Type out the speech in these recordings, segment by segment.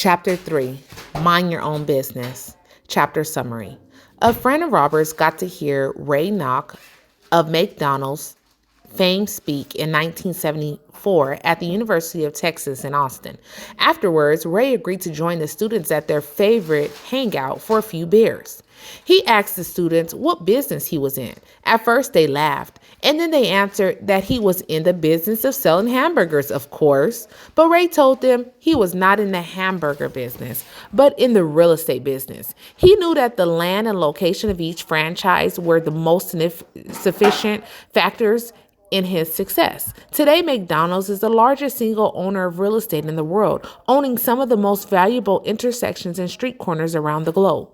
Chapter 3, Mind Your Own Business. Chapter Summary. A friend of Robert's got to hear Ray Knock of McDonald's fame speak in 1974 at the University of Texas in Austin. Afterwards, Ray agreed to join the students at their favorite hangout for a few beers. He asked the students what business he was in. At first, they laughed, and then they answered that he was in the business of selling hamburgers, of course. But Ray told them he was not in the hamburger business, but in the real estate business. He knew that the land and location of each franchise were the most sufficient factors in his success. Today, McDonald's is the largest single owner of real estate in the world, owning some of the most valuable intersections and street corners around the globe.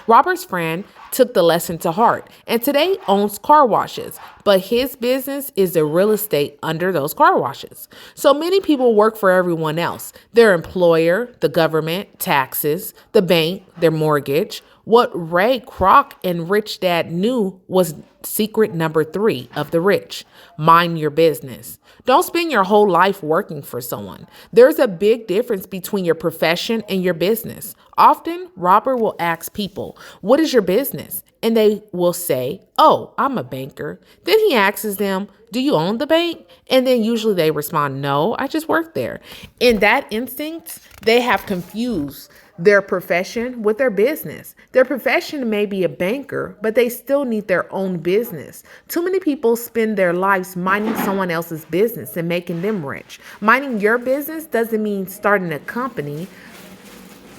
Robert's friend took the lesson to heart and today owns car washes, but his business is the real estate under those car washes. So many people work for everyone else, their employer, the government, taxes, the bank, their mortgage. What Ray Kroc and Rich Dad knew was secret number 3 of the rich. Mind your business. Don't spend your whole life working for someone. There's a big difference between your profession and your business. Often, Robert will ask people, "What is your business?" And they will say, "Oh, I'm a banker." Then he asks them, "Do you own the bank?" And then usually they respond, "No, I just work there." In that instinct, they have confused their profession with their business. Their profession may be a banker, but they still need their own business. Too many people spend their lives minding someone else's business and making them rich. Minding your business doesn't mean starting a company,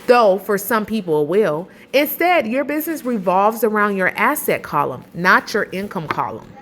though for some people it will. Instead, your business revolves around your asset column, not your income column.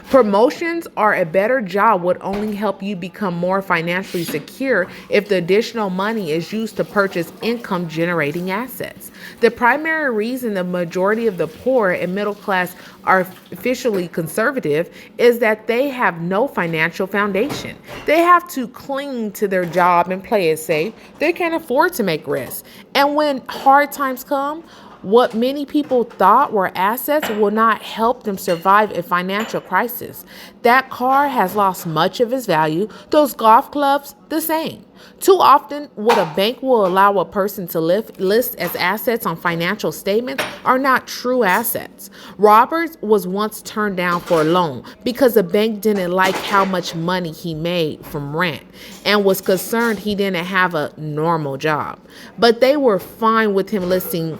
Promotions or a better job would only help you become more financially secure if the additional money is used to purchase income-generating assets. The primary reason the majority of the poor and middle class are officially conservative is that they have no financial foundation. They have to cling to their job and play it safe. They can't afford to make risks. And when hard times come, what many people thought were assets will not help them survive a financial crisis. That car has lost much of its value, those golf clubs the same. Too often, what a bank will allow a person to list as assets on financial statements are not true assets. Roberts was once turned down for a loan because the bank didn't like how much money he made from rent and was concerned he didn't have a normal job. But they were fine with him listing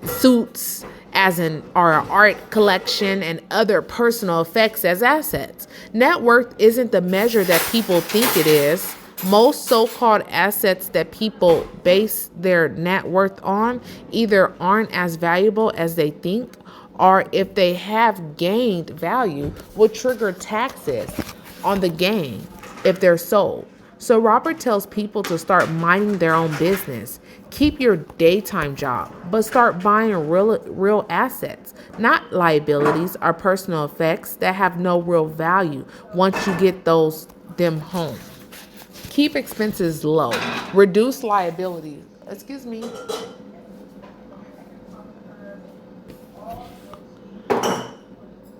suits or an art collection and other personal effects as assets. Net worth isn't the measure that people think it is. Most so-called assets that people base their net worth on either aren't as valuable as they think, or if they have gained value, will trigger taxes on the gain if they're sold. So Robert tells people to start minding their own business. Keep your daytime job, but start buying real assets, not liabilities or personal effects that have no real value once you get them home. Keep expenses low. Reduce liabilities.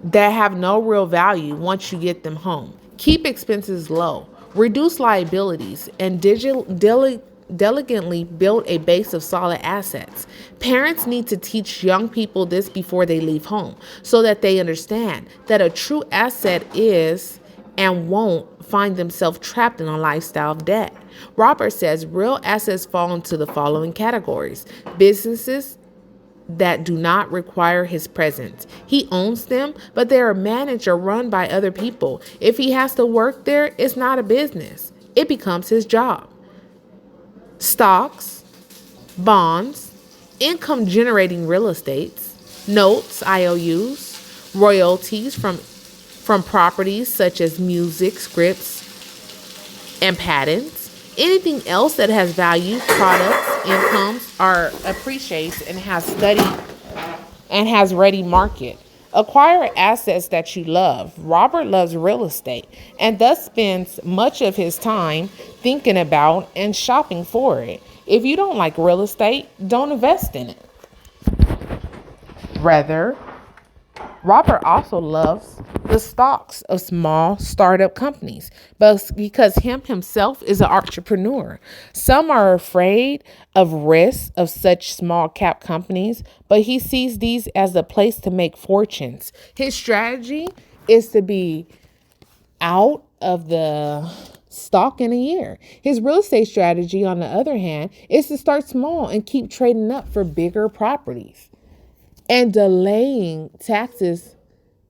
That have no real value once you get them home. Keep expenses low. Reduce liabilities and diligently build a base of solid assets. Parents need to teach young people this before they leave home so that they understand that a true asset is and won't find themselves trapped in a lifestyle of debt. Robert says real assets fall into the following categories: businesses that do not require his presence. He owns them, but they are managed or run by other people. If he has to work there, it's not a business. It becomes his job. Stocks, bonds, income-generating real estates, notes, IOUs, royalties from properties such as music, scripts, and patents. Anything else that has value, products, incomes, or appreciates and has ready market. Acquire assets that you love. Robert loves real estate and thus spends much of his time thinking about and shopping for it. If you don't like real estate, don't invest in it. Rather, Robert also loves the stocks of small startup companies, but because himself is an entrepreneur. Some are afraid of risks of such small cap companies, but he sees these as a place to make fortunes. His strategy is to be out of the stock in a year. His real estate strategy, on the other hand, is to start small and keep trading up for bigger properties and delaying taxes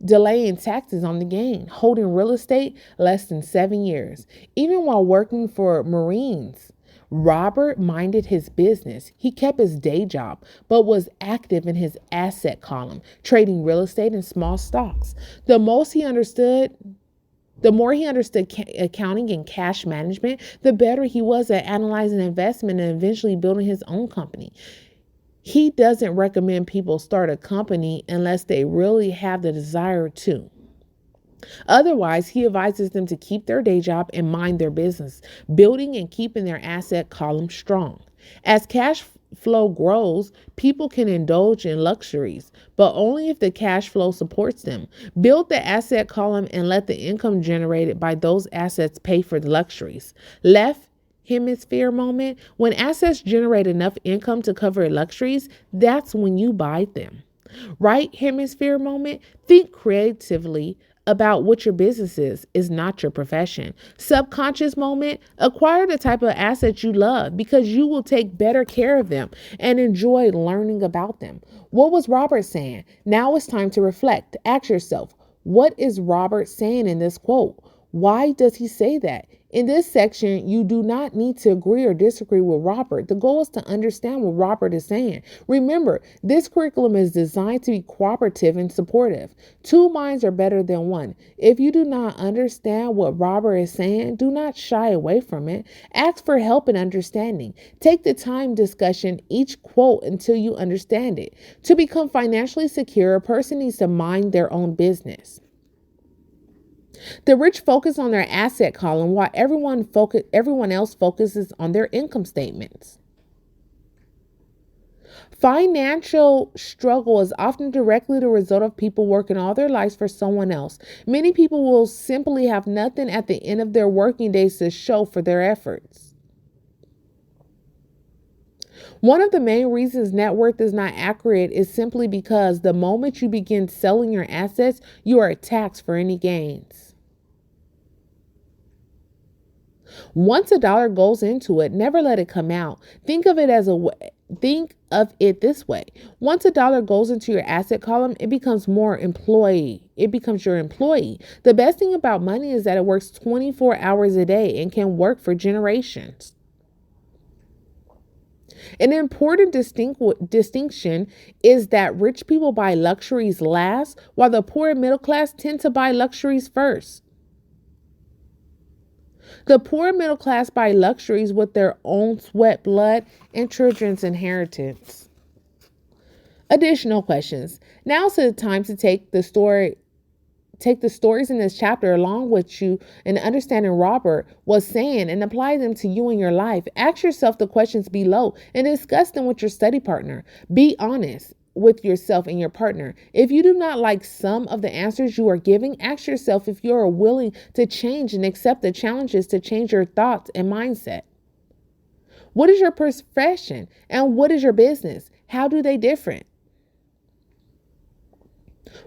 on the gain, holding real estate less than 7 years. Even while working for Marines, Robert minded his business. He kept his day job, but was active in his asset column, trading real estate and small stocks. The more he understood accounting and cash management, the better he was at analyzing investment and eventually building his own company. He doesn't recommend people start a company unless they really have the desire to. Otherwise, he advises them to keep their day job and mind their business, building and keeping their asset column strong. As cash flow grows, people can indulge in luxuries, but only if the cash flow supports them. Build the asset column and let the income generated by those assets pay for the luxuries. Left hemisphere moment, when assets generate enough income to cover luxuries, that's when you buy them. Right hemisphere moment, think creatively about what your business is not your profession. Subconscious moment, acquire the type of assets you love because you will take better care of them and enjoy learning about them. What was Robert saying? Now it's time to reflect. Ask yourself, what is Robert saying in this quote? Why does he say that? In this section, you do not need to agree or disagree with Robert. The goal is to understand what Robert is saying. Remember, this curriculum is designed to be cooperative and supportive. Two minds are better than one. If you do not understand what Robert is saying, do not shy away from it. Ask for help and understanding. Take the time discussion each quote until you understand it. To become financially secure, a person needs to mind their own business. The rich focus on their asset column while everyone else focuses on their income statements. Financial struggle is often directly the result of people working all their lives for someone else. Many people will simply have nothing at the end of their working days to show for their efforts. One of the main reasons net worth is not accurate is simply because the moment you begin selling your assets, you are taxed for any gains. Once a dollar goes into it, never let it come out. Think of it this way. Once a dollar goes into your asset column, it becomes your employee. The best thing about money is that it works 24 hours a day and can work for generations. An important distinction is that rich people buy luxuries last, while the poor and middle class tend to buy luxuries first. The poor and middle class buy luxuries with their own sweat, blood, and children's inheritance. Additional questions. Now is the time to take the stories in this chapter along with you and understanding Robert was saying and apply them to you in your life. Ask yourself the questions below and discuss them with your study partner. Be honest with yourself and your partner. If you do not like some of the answers you are giving, ask yourself if you are willing to change and accept the challenges to change your thoughts and mindset. What is your profession and what is your business? How do they differ?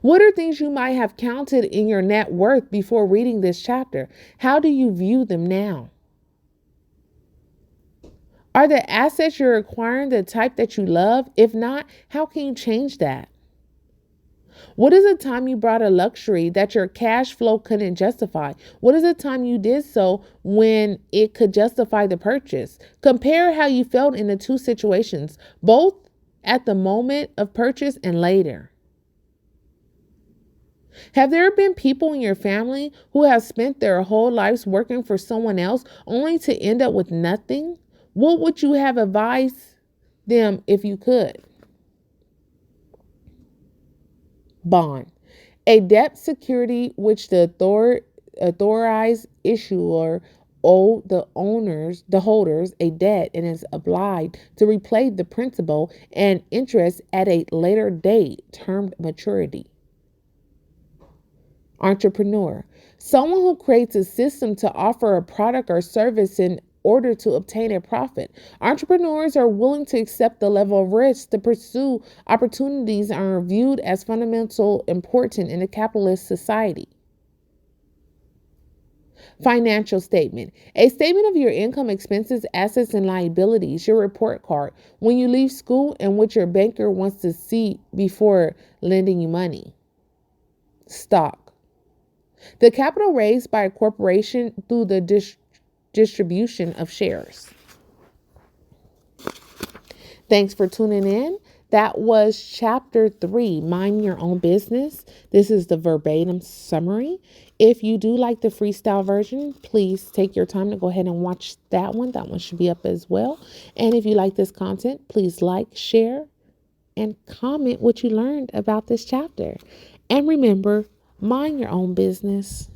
What are things you might have counted in your net worth before reading this chapter? How do you view them now? Are the assets you're acquiring the type that you love? If not, how can you change that? What is the time you bought a luxury that your cash flow couldn't justify? What is the time you did so when it could justify the purchase? Compare how you felt in the two situations, both at the moment of purchase and later. Have there been people in your family who have spent their whole lives working for someone else only to end up with nothing? What would you have advised them if you could? Bond. A debt security which the authorized issuer owe the holders a debt and is obliged to repay the principal and interest at a later date termed maturity. Entrepreneur, someone who creates a system to offer a product or service in order to obtain a profit. Entrepreneurs are willing to accept the level of risk to pursue opportunities and are viewed as fundamental important in a capitalist society. Financial statement. A statement of your income, expenses, assets, and liabilities, your report card when you leave school and what your banker wants to see before lending you money. Stock. The capital raised by a corporation through the distribution of shares. Thanks for tuning in. That was chapter 3, Mind Your Own Business. This is the verbatim summary. If you do like the freestyle version, please take your time to go ahead and watch that one. That one should be up as well. And if you like this content, please like, share, and comment what you learned about this chapter. And remember, mind your own business.